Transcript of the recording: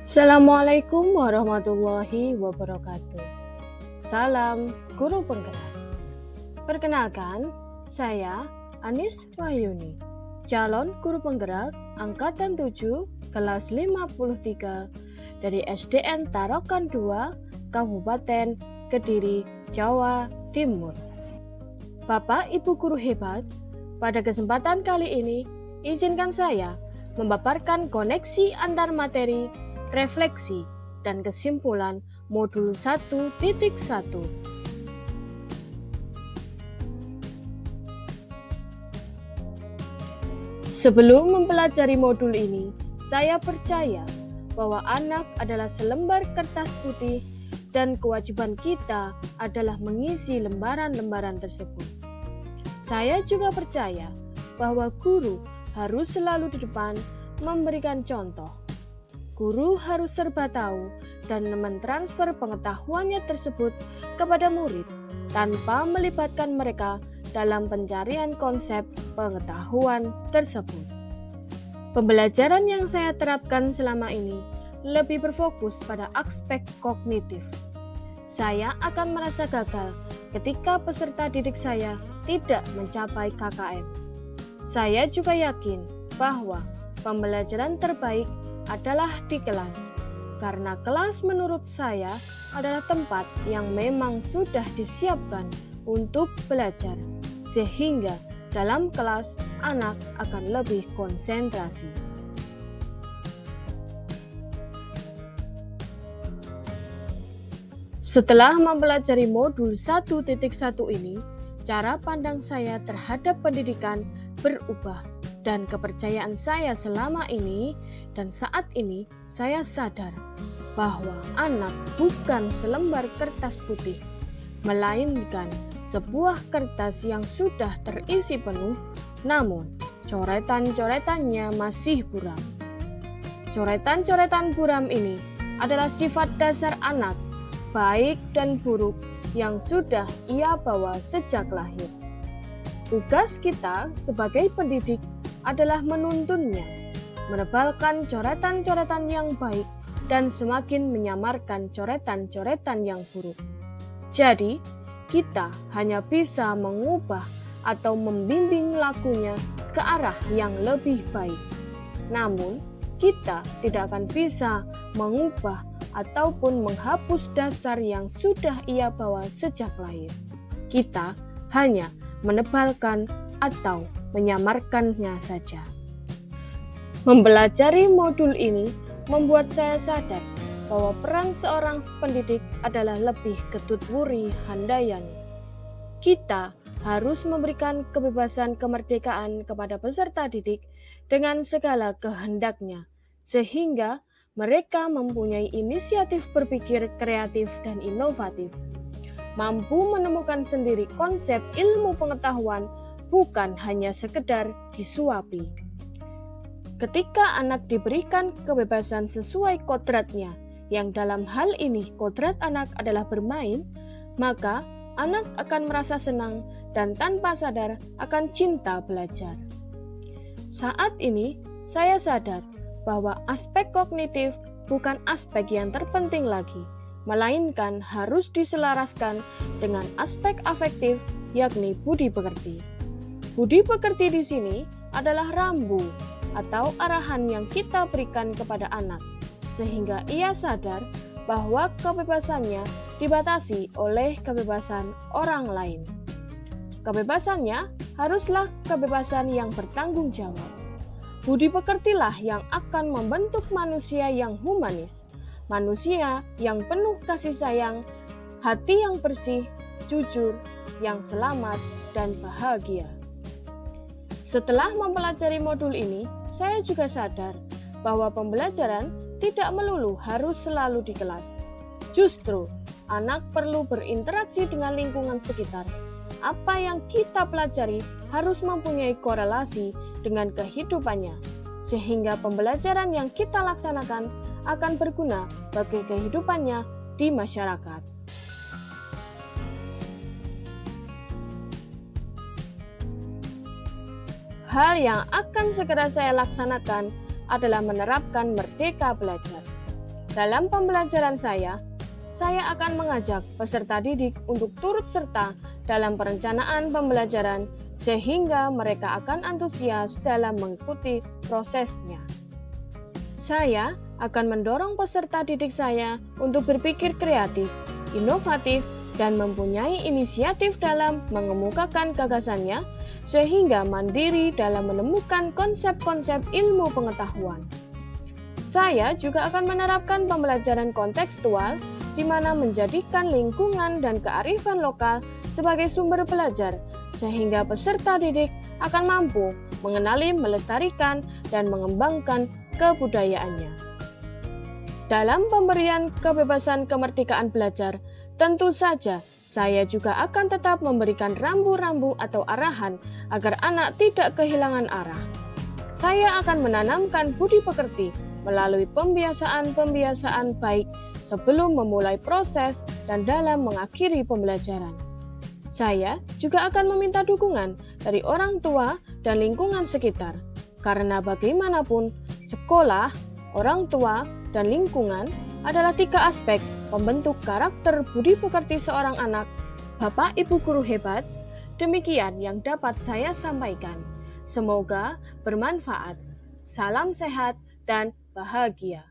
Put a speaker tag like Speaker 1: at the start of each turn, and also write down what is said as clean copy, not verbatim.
Speaker 1: Assalamualaikum warahmatullahi wabarakatuh. Salam Guru Penggerak. Perkenalkan, saya Anis Wahyuni, calon Guru Penggerak Angkatan 7 kelas 53 dari SDN Tarokan 2, Kabupaten Kediri, Jawa Timur. Bapak Ibu guru hebat, pada kesempatan kali ini izinkan saya memaparkan koneksi antar materi, refleksi, dan kesimpulan modul 1.1. Sebelum mempelajari modul ini, saya percaya bahwa anak adalah selembar kertas putih dan kewajiban kita adalah mengisi lembaran-lembaran tersebut. Saya juga percaya bahwa guru harus selalu di depan memberikan contoh. Guru harus serba tahu dan mentransfer pengetahuannya tersebut kepada murid tanpa melibatkan mereka dalam pencarian konsep pengetahuan tersebut. Pembelajaran yang saya terapkan selama ini lebih berfokus pada aspek kognitif. Saya akan merasa gagal ketika peserta didik saya tidak mencapai KKM. Saya juga yakin bahwa pembelajaran terbaik adalah di kelas, karena kelas menurut saya adalah tempat yang memang sudah disiapkan untuk belajar, sehingga dalam kelas anak akan lebih konsentrasi. Setelah mempelajari modul 1.1 ini, cara pandang saya terhadap pendidikan berubah. Dan kepercayaan saya selama ini dan saat ini, saya sadar bahwa anak bukan selembar kertas putih, melainkan sebuah kertas yang sudah terisi penuh, namun coretan-coretannya masih buram. Coretan-coretan buram ini adalah sifat dasar anak, baik dan buruk, yang sudah ia bawa sejak lahir. Tugas kita sebagai pendidik adalah menuntunnya, menebalkan coretan-coretan yang baik dan semakin menyamarkan coretan-coretan yang buruk. Jadi, kita hanya bisa mengubah atau membimbing lakunya ke arah yang lebih baik. Namun, kita tidak akan bisa mengubah ataupun menghapus dasar yang sudah ia bawa sejak lahir. Kita hanya menebalkan atau menyamarkannya saja. Mempelajari modul ini membuat saya sadar bahwa peran seorang pendidik adalah lebih ketut wuri handayani. Kita harus memberikan kebebasan kemerdekaan kepada peserta didik dengan segala kehendaknya, sehingga mereka mempunyai inisiatif berpikir kreatif dan inovatif, mampu menemukan sendiri konsep ilmu pengetahuan, bukan hanya sekedar disuapi. Ketika anak diberikan kebebasan sesuai kodratnya, yang dalam hal ini kodrat anak adalah bermain, maka anak akan merasa senang dan tanpa sadar akan cinta belajar. Saat ini, saya sadar bahwa aspek kognitif bukan aspek yang terpenting lagi, melainkan harus diselaraskan dengan aspek afektif, yakni budi pekerti. Budi pekerti di sini adalah rambu atau arahan yang kita berikan kepada anak, sehingga ia sadar bahwa kebebasannya dibatasi oleh kebebasan orang lain. Kebebasannya haruslah kebebasan yang bertanggung jawab. Budi pekertilah yang akan membentuk manusia yang humanis, manusia yang penuh kasih sayang, hati yang bersih, jujur, yang selamat, dan bahagia. Setelah mempelajari modul ini, saya juga sadar bahwa pembelajaran tidak melulu harus selalu di kelas. Justru, anak perlu berinteraksi dengan lingkungan sekitar. Apa yang kita pelajari harus mempunyai korelasi dengan kehidupannya, sehingga pembelajaran yang kita laksanakan akan berguna bagi kehidupannya di masyarakat. Hal yang akan segera saya laksanakan adalah menerapkan merdeka belajar. Dalam pembelajaran saya akan mengajak peserta didik untuk turut serta dalam perencanaan pembelajaran sehingga mereka akan antusias dalam mengikuti prosesnya. Saya akan mendorong peserta didik saya untuk berpikir kreatif, inovatif, dan mempunyai inisiatif dalam mengemukakan gagasannya sehingga mandiri dalam menemukan konsep-konsep ilmu pengetahuan. Saya juga akan menerapkan pembelajaran kontekstual di mana menjadikan lingkungan dan kearifan lokal sebagai sumber belajar, sehingga peserta didik akan mampu mengenali, melestarikan, dan mengembangkan kebudayaannya. Dalam pemberian kebebasan kemerdekaan belajar, tentu saja saya juga akan tetap memberikan rambu-rambu atau arahan agar anak tidak kehilangan arah. Saya akan menanamkan budi pekerti melalui pembiasaan-pembiasaan baik sebelum memulai proses dan dalam mengakhiri pembelajaran. Saya juga akan meminta dukungan dari orang tua dan lingkungan sekitar, karena bagaimanapun sekolah, orang tua, dan lingkungan adalah 3 aspek pembentuk karakter budi pekerti seorang anak. Bapak Ibu guru hebat, demikian yang dapat saya sampaikan. Semoga bermanfaat. Salam sehat dan bahagia.